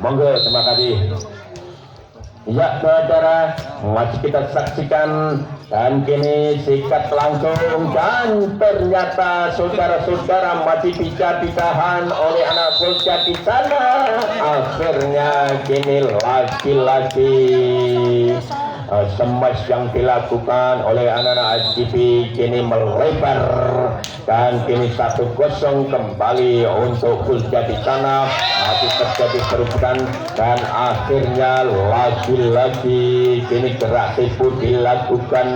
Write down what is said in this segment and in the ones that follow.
Monggo, terima kasih. Ya saudara, masih kita saksikan dan kini sikat langsung dan ternyata saudara-saudara masih bisa ditahan oleh anak Polja di sana. Akhirnya kini lagi-lagi smash yang dilakukan oleh anak-anak ICP kini melebar dan kini 1-0 kembali untuk Polja di sana. Masih terjadi perubahan dan akhirnya lagi-lagi kini gerak tipu dilakukan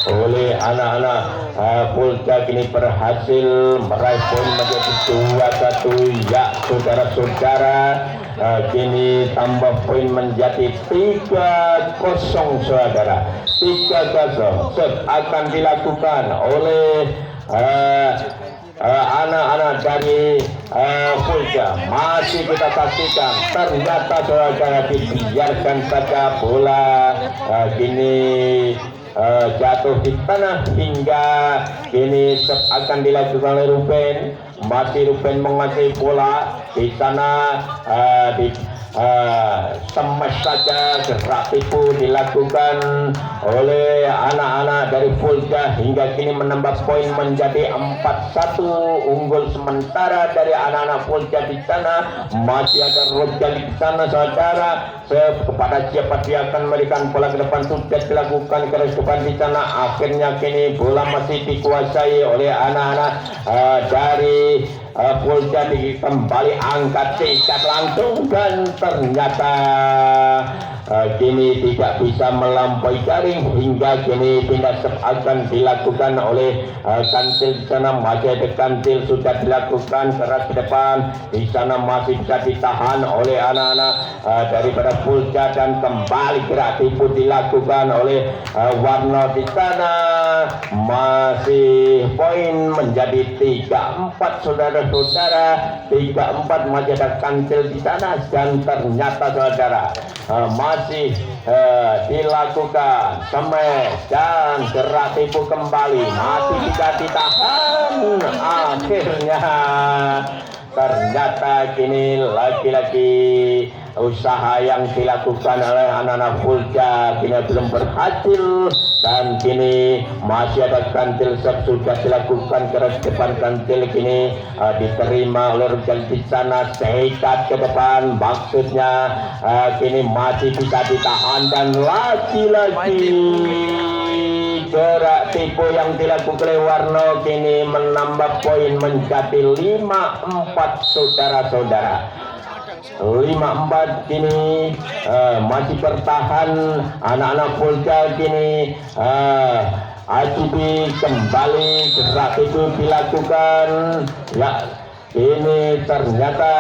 oleh anak-anak Polja kini berhasil meraih poin menjadi 2-1. Ya saudara-saudara, kini tambah poin menjadi 3-0 saudara. 3-0 akan dilakukan oleh anak-anak dari Polja. Masih kita saksikan ternyata saudara dibiarkan saja bola kini jatuh di tanah hingga kini akan dilakukan oleh Ruben. Masih Ruben menguasai bola di sana, smash saja gerak tipu dilakukan oleh anak-anak dari Polja hingga kini menambah poin menjadi 4-1 unggul sementara dari anak-anak Polja di sana. Masih ada Rojali di sana saudara, kepada siapa dia akan memberikan bola ke depan sudah dilakukan keras depan di sana. Akhirnya kini bola masih dikuasai oleh anak-anak dari Polja. Kembali angkat sikat langsung dan ternyata kini tidak bisa melampaui jaring hingga kini pindah akan dilakukan oleh Kantil di sana. Masih ada Kantil sudah dilakukan keras ke depan di sana, masih bisa ditahan oleh anak-anak daripada Polja dan kembali gerak tipu dilakukan oleh Warno di sana. Masih poin menjadi 3-4 saudara-saudara, 3-4. Masih ada Kantil di sana dan ternyata saudara masih dilakukan smash dan gerak tipu kembali masih bisa ditahan. Akhirnya ternyata kini lagi-lagi usaha yang dilakukan oleh anak-anak Polja kini belum berhasil dan kini masih ada Kantil sudah dilakukan keras depan. Kantil kini diterima oleh Rujal di sana, sekat ke depan maksudnya kini masih bisa ditahan dan lagi-lagi gerak tipu yang dilakukan oleh Warno kini menambah poin menjadi 5-4 saudara-saudara. 5-4 kini masih bertahan anak-anak Polja kini. ICP kembali gerak itu dilakukan. Ya, ini ternyata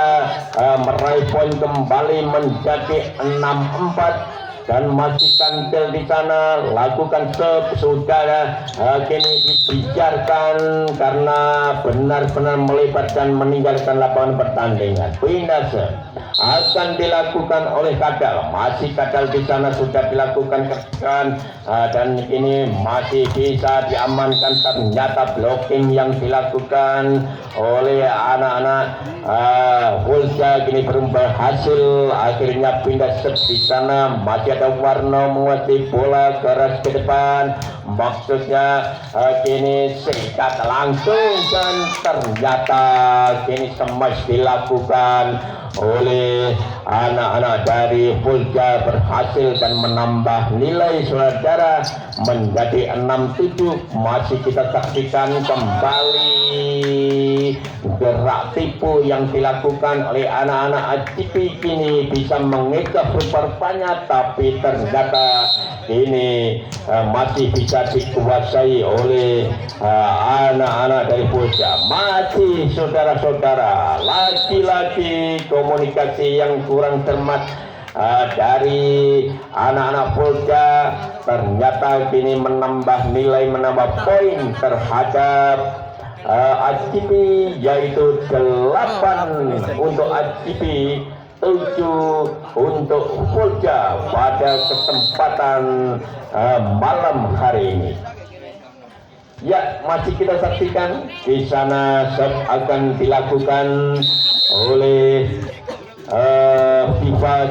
meraih poin kembali menjadi 6-4 dan masih Kantil di sana lakukan saudara kini dibiarkan karena benar-benar melebar dan meninggalkan lapangan pertandingan. Pindah akan dilakukan oleh Kadal. Masih Kadal di sana sudah dilakukan dan ini masih bisa diamankan. Ternyata blocking yang dilakukan oleh anak-anak Polja kini belum berhasil. Akhirnya pindah di sana. Masih ada Warno menguasai bola keras ke depan. Maksudnya kini sikat langsung dan ternyata kini smash dilakukan oleh anak-anak dari Polja berhasil dan menambah nilai saudara menjadi 6-7. Masih kita saksikan kembali gerak tipu yang dilakukan oleh anak-anak ICP kini bisa mengikat rupa-rupanya, tapi ternyata ini masih bisa dikuasai oleh anak-anak dari Polja. Masih saudara-saudara, lagi-lagi komunikasi yang kurang cermat dari anak-anak Polja ternyata kini menambah nilai, menambah poin terhadap ICP, yaitu 8 untuk ICP, 7 untuk Polja pada kesempatan malam hari ini. Ya, masih kita saksikan di sana akan dilakukan oleh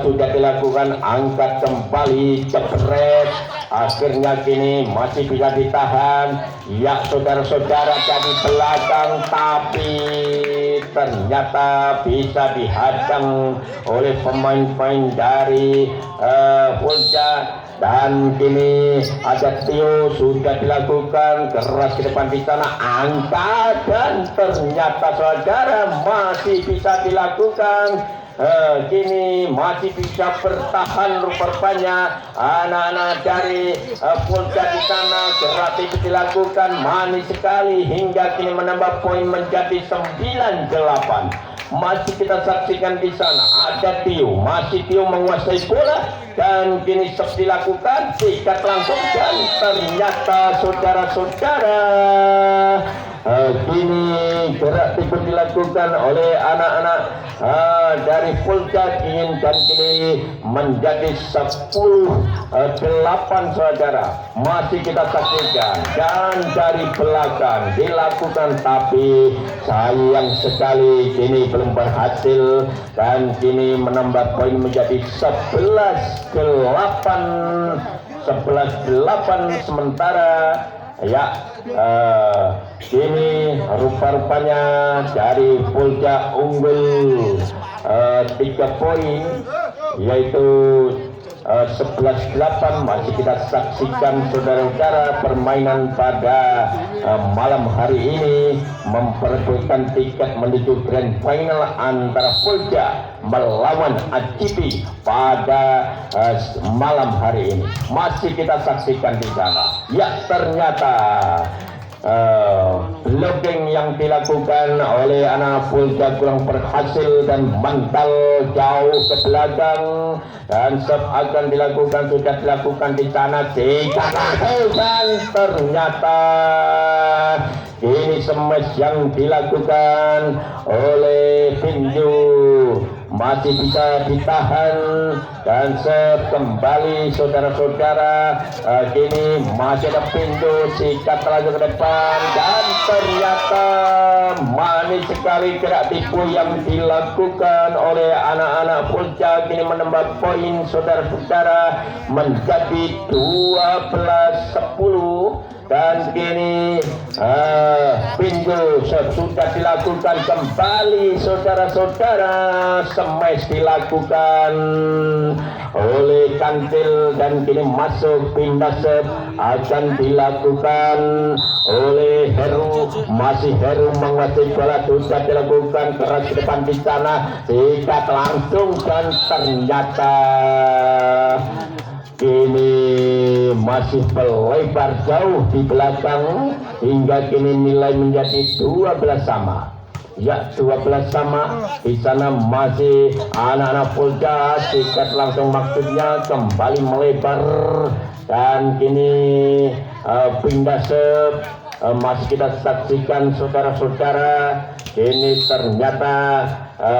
sudah dilakukan, angkat kembali, jepret, akhirnya kini masih bisa ditahan. Ya saudara-saudara, dari belakang tapi ternyata bisa dihadang oleh pemain-pemain dari Fulja. Dan kini ada Tio, sudah dilakukan keras ke depan di sana, angkat, dan ternyata saudara masih bisa dilakukan. Kini masih bisa bertahan rupanya anak-anak dari Fulja di sana. Gerak itu dilakukan manis sekali hingga kini menambah poin menjadi 9-8. Masih kita saksikan di sana ada Tio, masih Tio menguasai bola dan kini stop dilakukan, sikat langsung, dan ternyata saudara-saudara kini gerak tipu dilakukan oleh anak-anak dari Fulja dan kini menjadi 10-8 saudara. Masih kita saksikan dan dari belakang dilakukan, tapi sayang sekali kini belum berhasil dan kini menambah poin menjadi 11-8 sementara. Ya, kini rupa-rupanya dari Fulja unggul 3 poin, yaitu 11-8. Masih kita saksikan saudara-saudara permainan pada malam hari ini memperebutkan tiket menuju grand final antara Fulja melawan ACP pada malam hari ini. Masih kita saksikan di sana. Ya, ternyata blocking yang dilakukan oleh anak Fulja kurang berhasil dan mental jauh ke belakang, dan akan dilakukan, sudah dilakukan di sana, dan ternyata ini smash yang dilakukan oleh Pinju masih bisa ditahan dan kembali saudara-saudara. Kini masih ada Pintu, sikat lagi ke depan, dan ternyata manis sekali gerak tipu yang dilakukan oleh anak-anak Fulja. Kini menambah poin saudara-saudara menjadi 12-10. Dan kini Pintu sudah dilakukan kembali saudara-saudara, smash dilakukan oleh Kantil dan kini masuk pindah set akan dilakukan oleh Heru. Masih Heru menguasai bola, sudah dilakukan keras ke depan di sana, sikat langsung, dan ternyata kini masih melebar jauh di belakang hingga kini nilai menjadi 12 sama. Ya, 12 sama. Di sana masih anak-anak Fulja, sikat langsung maksudnya kembali melebar, dan kini pindah sep masih kita saksikan saudara-saudara. Ini ternyata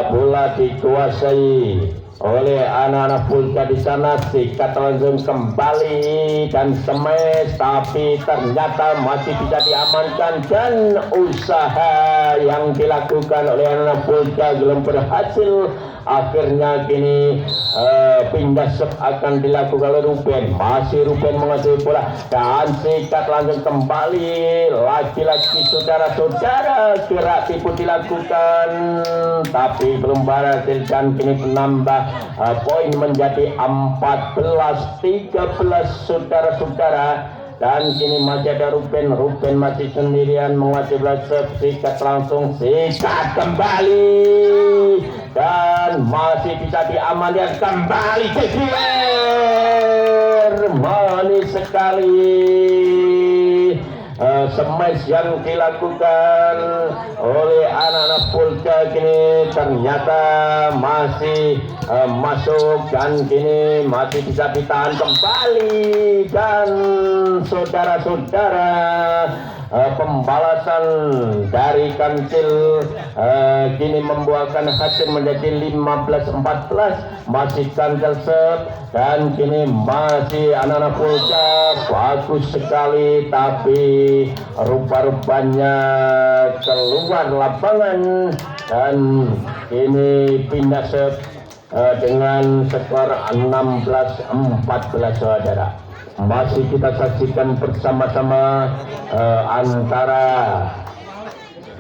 bola dikuasai oleh anak-anak Fulja di sana, sikat langsung kembali dan smash, tapi ternyata masih bisa diamankan, dan usaha yang dilakukan oleh anak Fulja belum berhasil. Akhirnya kini pindah set akan dilakukan oleh Ruben. Masih Ruben menguasai bola dan sikat langsung kembali. Lagi-lagi saudara-saudara gerak tipu dilakukan, tapi belum berhasil, dan kini menambah poin menjadi 14-13 saudara-saudara. Dan kini masih ada Ruben masih sendirian menguasai bola, sikat langsung, sikat kembali, dan masih bisa diamankan kembali. Manis sekali smash yang dilakukan oleh anak-anak Fulja. Kini ternyata masih masuk, dan kini masih bisa ditahan kembali, dan saudara-saudara pembalasan dari Kantil kini membuahkan hasil menjadi 15-14. Masih Kantil set, dan kini masih anak-anak Fulja bagus sekali, tapi rupa-rupanya keluar lapangan, dan ini pindah set dengan skor 16-14 saudara. Masih kita saksikan bersama-sama antara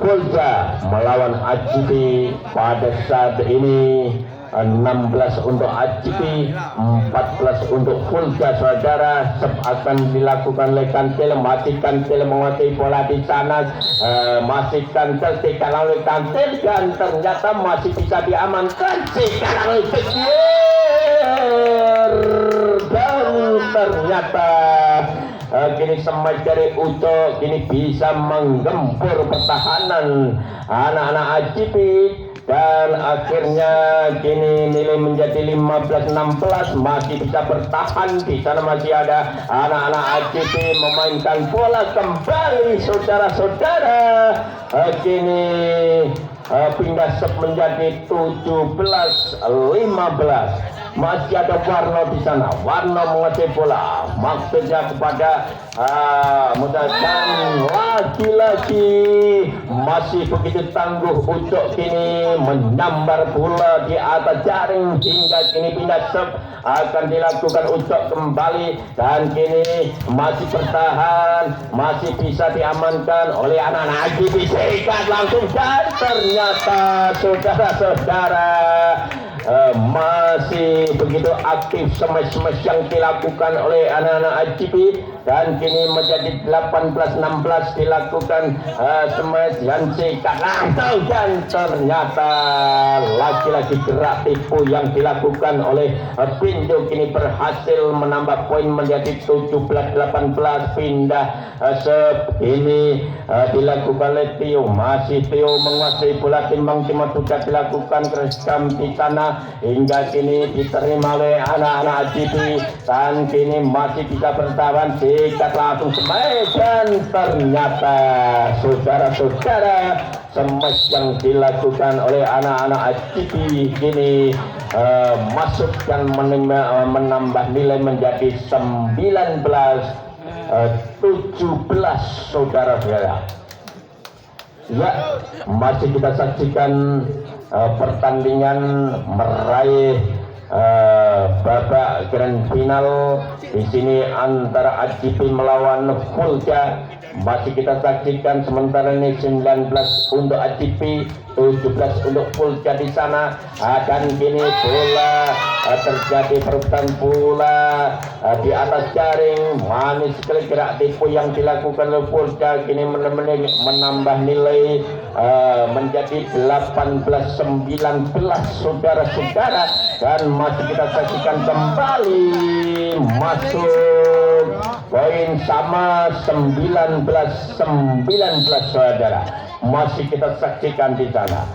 Fulja melawan ACP pada saat ini. 16 untuk ACP, 14 untuk Fulja saudara. Akan dilakukan oleh Kantil, masih Kantil menguasai bola di sana, masih Kantil dikalang oleh Kantil dan ternyata masih bisa diamankan dikalang oleh Bekir dan ternyata kini Semai dari Uco kini bisa menggempur pertahanan anak-anak ACP. Dan akhirnya kini nilai menjadi 15-16, masih bisa bertahan. Di sana masih ada anak-anak ACP memainkan bola kembali saudara-saudara. Kini pindah sep menjadi 17-15. Masih ada Warno di sana. Warno menguasai bola. Maksudnya kepada mudah-mudahan lagi-lagi masih begitu tangguh untuk kini menyambar bola di atas jaring hingga kini pindah sep akan dilakukan untuk kembali dan kini masih bertahan, masih bisa diamankan oleh anak-anak ACP. Sikat langsung dan ternyata saudara-saudara masih begitu aktif smash-smash yang dilakukan oleh anak-anak ACP dan kini menjadi 18-16 dilakukan smash dan sikat langsung dan ternyata lagi-lagi gerak tipu yang dilakukan oleh Pinjo kini berhasil menambah poin menjadi 17-18. Pindah ini dilakukan oleh Tio, masih Tio menguasai bola, timbang timur sudah dilakukan kerekam di sana hingga kini diterima oleh anak-anak ACP dan kini masih bisa bertahan, sikat langsung smash dan ternyata saudara-saudara smash yang dilakukan oleh anak-anak ACP kini masuk dan menambah nilai menjadi 19-17 saudara-saudara. Ya, masih kita saksikan pertandingan meraih babak grand final di sini antara ACP melawan Fulja. Masih kita saksikan sementara ini 19 untuk ACP, 17 untuk Fulja di sana. Dan kini bola terjadi perebutan bola di atas jaring. Manis sekali gerak tipu yang dilakukan oleh Fulja kini menambah nilai menjadi 18-19 saudara-saudara. Dan masih kita saksikan kembali masuk poin sama 19-19 saudara. Masih kita saksikan di sana.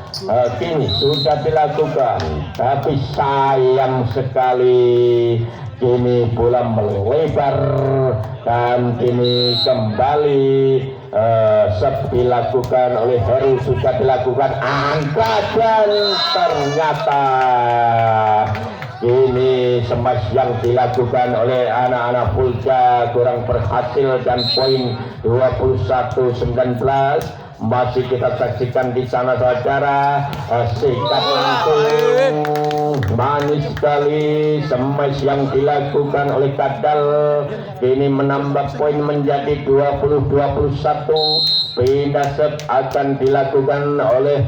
Kini sudah dilakukan, tapi sayang sekali kini bola melebar dan kini kembali dilakukan oleh Heru, sudah dilakukan angkat dan ternyata ini smash yang dilakukan oleh anak-anak Fulja kurang berhasil dan poin 21-19. Masih kita saksikan di sana saudara, sikat langsung manis sekali smash yang dilakukan oleh Kadal ini menambah poin menjadi 20-21. Pindah set akan dilakukan oleh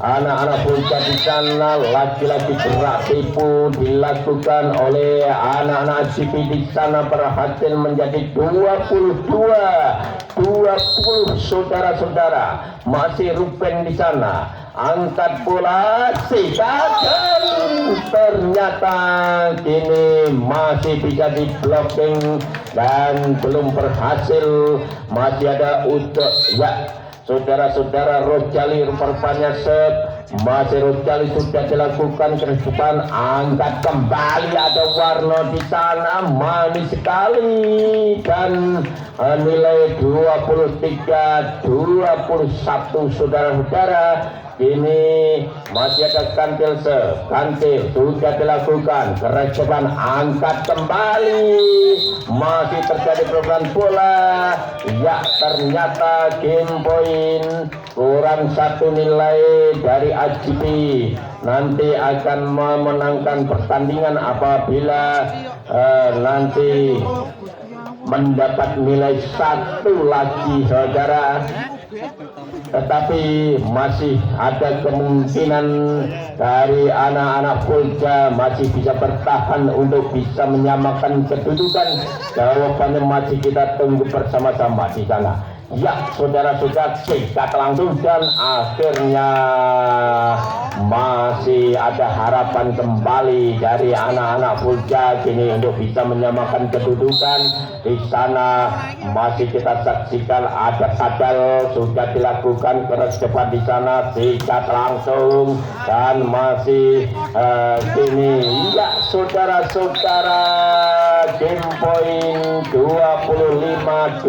anak-anak Fulja di sana. Lagi-lagi gerak tipu dilakukan oleh anak-anak ACP di sana, berhasil menjadi 22-20 saudara-saudara. Masih Ruben di sana, angkat bola, sikat dan ternyata kini masih bisa di blocking dan belum berhasil. Masih ada Ucok, ya saudara-saudara. Rojali rupanya set, masih Rojali sudah dilakukan ke depan, angkat kembali, ada Warno di sana, manis sekali dan nilai 23-21 saudara-saudara. Kini masih ada kantil sudah dilakukan, keras depan angkat kembali, masih terjadi perubahan bola. Ya, ternyata game point kurang 1 nilai dari AGP. Nanti akan memenangkan pertandingan apabila nanti mendapat nilai 1 lagi, saudara. Tetapi masih ada kemungkinan dari anak-anak Fulja masih bisa bertahan untuk bisa menyamakan kedudukan. Jawabannya masih kita tunggu bersama-sama di sana. Ya, saudara sudah sikat langsung dan akhirnya masih ada harapan kembali dari anak-anak Fulja kini untuk bisa menyamakan kedudukan. Di sana masih kita saksikan ada kadal sudah dilakukan, keras cepat di sana, sikat langsung dan masih kini ya saudara-saudara game point 25